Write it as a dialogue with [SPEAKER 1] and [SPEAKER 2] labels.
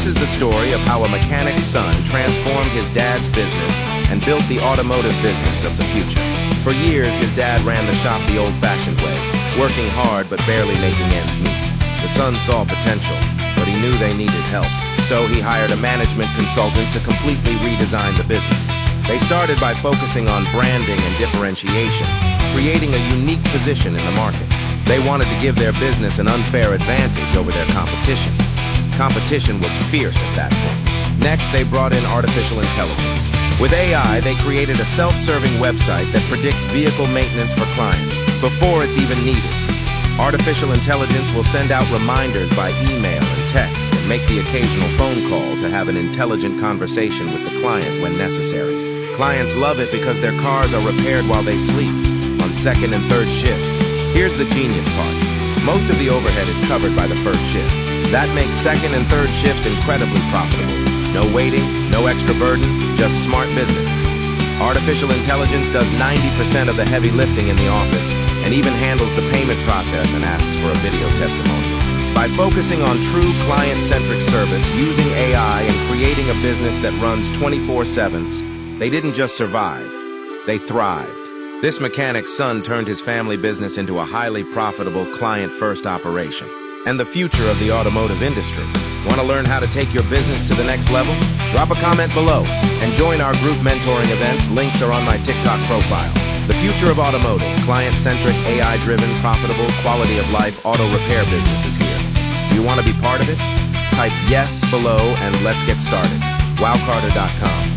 [SPEAKER 1] This is the story of how a mechanic's son transformed his dad's business and built the automotive business of the future. For years, his dad ran the shop the old-fashioned way, working hard but barely making ends meet. The son saw potential, but he knew they needed help. So he hired a management consultant to completely redesign the business. They started by focusing on branding and differentiation, creating a unique position in the market. They wanted to give their business an unfair advantage over their competition. Competition was fierce at that point. Next, they brought in artificial intelligence. With AI, they created a self-serving website that predicts vehicle maintenance for clients before it's even needed. Artificial intelligence will send out reminders by email and text and make the occasional phone call to have an intelligent conversation with the client when necessary. Clients love it because their cars are repaired while they sleep, on second and third shifts. Here's the genius part. Most of the overhead is covered by the first shift. That makes second and third shifts incredibly profitable. No waiting, no extra burden, just smart business. Artificial intelligence does 90% of the heavy lifting in the office and even handles the payment process and asks for a video testimonial. By focusing on true client-centric service, using AI, and creating a business that runs 24/7, they didn't just survive, they thrived. This mechanic's son turned his family business into a highly profitable client-first operation. And the future of the automotive industry. Want to learn how to take your business to the next level? Drop a comment below and join our group mentoring events. Links are on my TikTok profile. The future of automotive, client-centric, AI-driven, profitable, quality-of-life auto repair business is here. Do you want to be part of it? Type yes below and let's get started. wowcarter.com